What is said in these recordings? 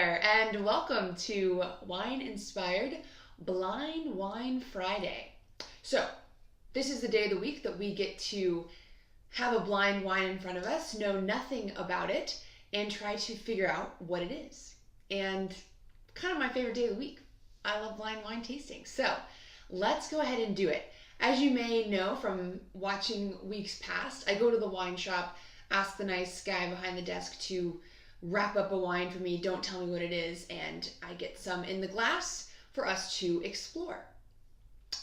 there, and welcome to Wine Inspired Blind Wine Friday. So, this is the day of the week that we get to have a blind wine in front of us, know nothing about it, and try to figure out what it is. And kind of my favorite day of the week. I love blind wine tasting. So, let's go ahead and do it. As you may know from watching weeks past, I go to the wine shop, ask the nice guy behind the desk to wrap up a wine for me, don't tell me what it is, and I get some in the glass for us to explore.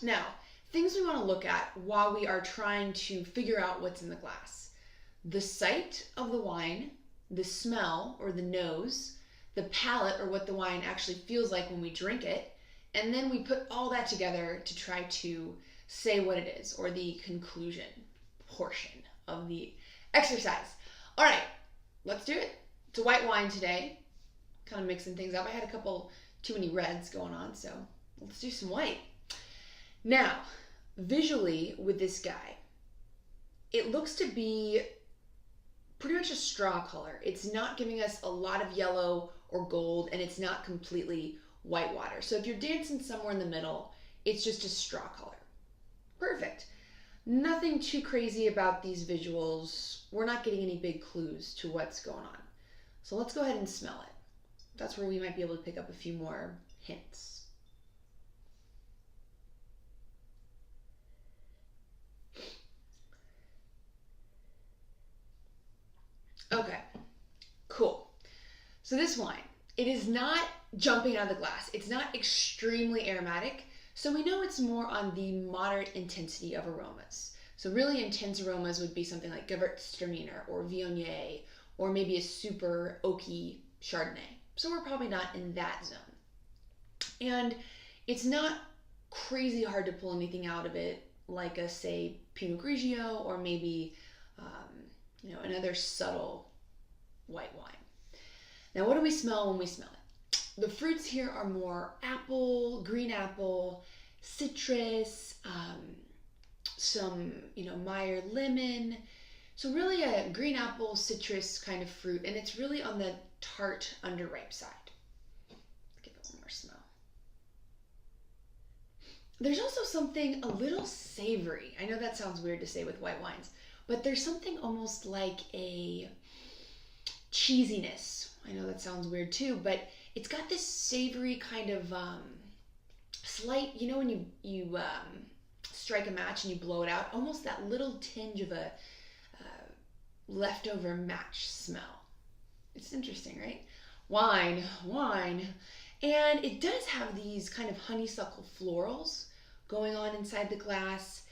Now, things we want to look at while we are trying to figure out what's in the glass. The sight of the wine, the smell or the nose, the palate or what the wine actually feels like when we drink it, and then we put all that together to try to say what it is, or the conclusion portion of the exercise. All right, let's do it. It's a white wine today, kind of mixing things up. I had a couple too many reds going on, so let's do some white. Now, visually with this guy, it looks to be pretty much a straw color. It's not giving us a lot of yellow or gold, and it's not completely white water. So if you're dancing somewhere in the middle, it's just a straw color. Perfect. Nothing too crazy about these visuals. We're not getting any big clues to what's going on. So let's go ahead and smell it. That's where we might be able to pick up a few more hints. Okay, cool. So this wine, it is not jumping out of the glass. It's not extremely aromatic. So we know it's more on the moderate intensity of aromas. So really intense aromas would be something like Gewürztraminer or Viognier, or maybe a super oaky Chardonnay. So we're probably not in that zone. And it's not crazy hard to pull anything out of it, like a, say, Pinot Grigio, or maybe another subtle white wine. Now, what do we smell when we smell it? The fruits here are more apple, green apple, citrus, some Meyer lemon. So really a green apple citrus kind of fruit, and it's really on the tart underripe side. Let's give it one more smell. There's also something a little savory. I know that sounds weird to say with white wines, but there's something almost like a cheesiness. I know that sounds weird too, but it's got this savory kind of slight, when you strike a match and you blow it out, almost that little tinge of a leftover match smell. It's interesting, right? Wine. And it does have these kind of honeysuckle florals going on inside the glass.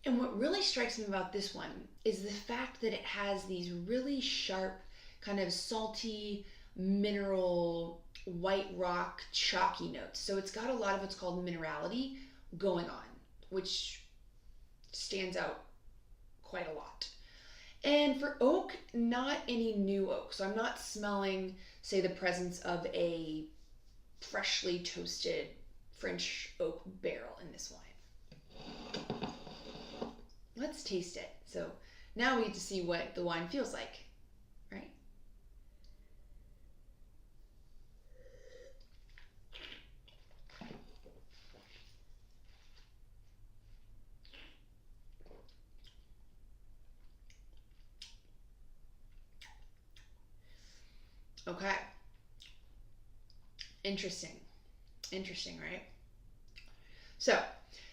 And what really strikes me about this one is the fact that it has these really sharp, kind of salty, mineral, white rock, chalky notes. So it's got a lot of what's called minerality going on, which stands out quite a lot. And for oak, not any new oak. So I'm not smelling, say, the presence of a freshly toasted French oak barrel in this wine. Let's taste it. So now we get to see what the wine feels like, right? Okay. Interesting, right? So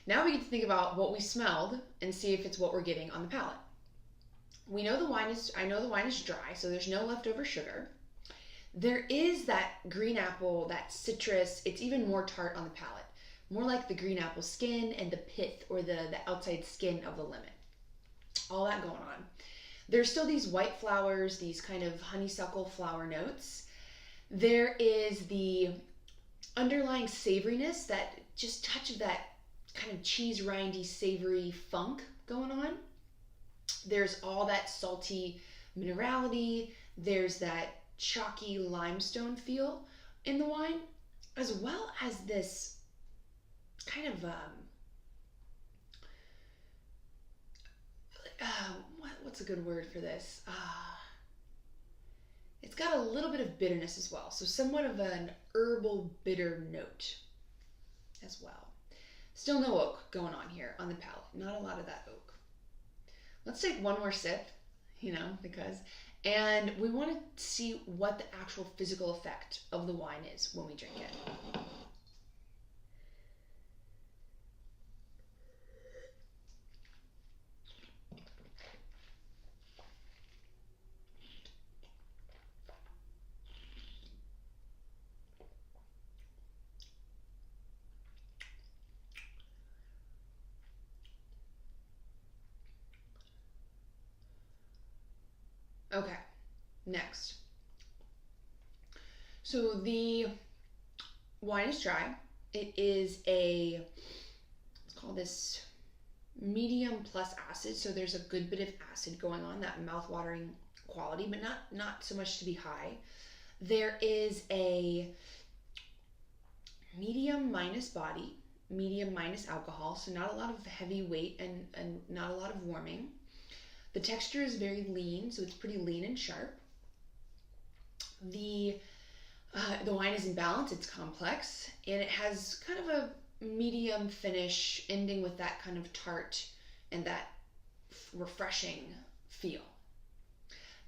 now we get to think about what we smelled and see if it's what we're getting on the palate. I know the wine is dry, so there's no leftover sugar. There is that green apple, that citrus. It's even more tart on the palate, more like the green apple skin and the pith, or the outside skin of the lemon. All that going on. There's still these white flowers, these kind of honeysuckle flower notes. There is the underlying savoriness, that just touch of that kind of cheese rindy, savory funk going on. There's all that salty minerality. There's that chalky limestone feel in the wine, as well as this kind of what's a good word for this? it's got a little bit of bitterness as well. So somewhat of an herbal bitter note as well. Still no oak going on here on the palate. Not a lot of that oak. Let's take one more sip, and we want to see what the actual physical effect of the wine is when we drink it. Okay, next. So the wine is dry. It is let's call this medium plus acid. So there's a good bit of acid going on, that mouth-watering quality, but not so much to be high. There is a medium minus body, medium minus alcohol, so not a lot of heavy weight and not a lot of warming. The texture is very lean, so it's pretty lean and sharp. The wine is in balance, it's complex, and it has kind of a medium finish, ending with that kind of tart and that refreshing feel.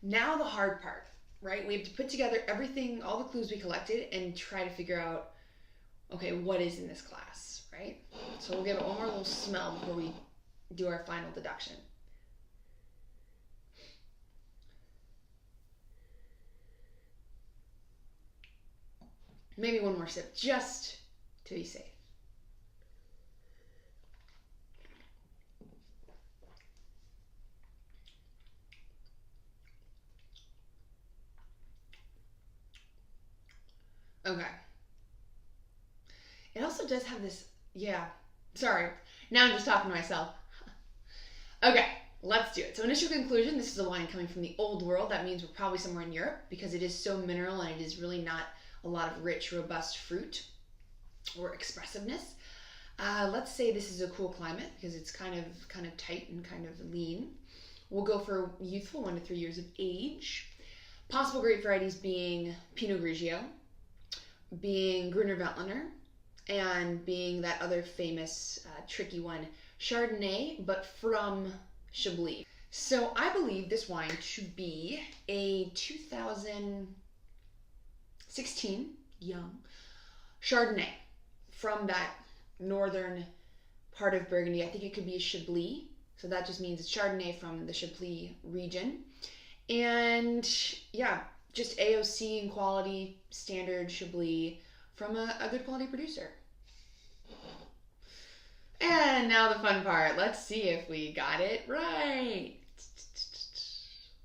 Now the hard part, right? We have to put together everything, all the clues we collected, and try to figure out, okay, what is in this glass, right? So we'll give it one more little smell before we do our final deduction. Maybe one more sip, just to be safe. Okay. It also does have this, sorry. Now I'm just talking to myself. Okay, let's do it. So initial conclusion, this is a wine coming from the old world. That means we're probably somewhere in Europe because it is so mineral and it is really not a lot of rich, robust fruit or expressiveness. Let's say this is a cool climate because it's kind of tight and kind of lean. We'll go for youthful, 1 to 3 years of age. Possible grape varieties being Pinot Grigio, being Gruner Veltliner, and being that other famous tricky one, Chardonnay, but from Chablis. So I believe this wine to be a 2016 young Chardonnay from that northern part of Burgundy. I think it could be a Chablis, so that just means it's Chardonnay from the Chablis region. And yeah, just AOC and quality, standard Chablis from a good quality producer. And now the fun part. Let's see if we got it right.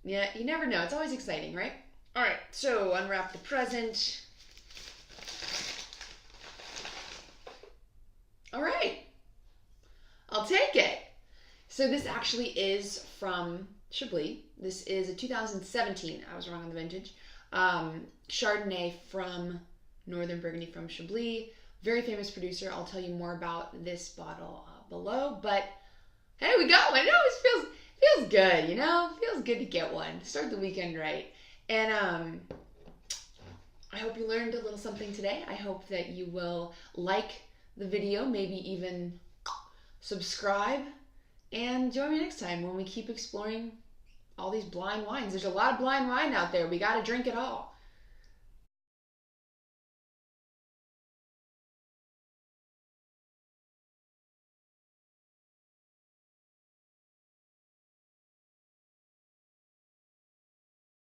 Yeah, you never know. It's always exciting, right? All right, so unwrap the present. All right, I'll take it. So this actually is from Chablis. This is a 2017, I was wrong on the vintage, Chardonnay from Northern Burgundy from Chablis. Very famous producer. I'll tell you more about this bottle below, but hey, we got one. It always feels good, Feels good to get one. Start the weekend right. And I hope you learned a little something today. I hope that you will like the video, maybe even subscribe, and join me next time when we keep exploring all these blind wines. There's a lot of blind wine out there. We got to drink it all.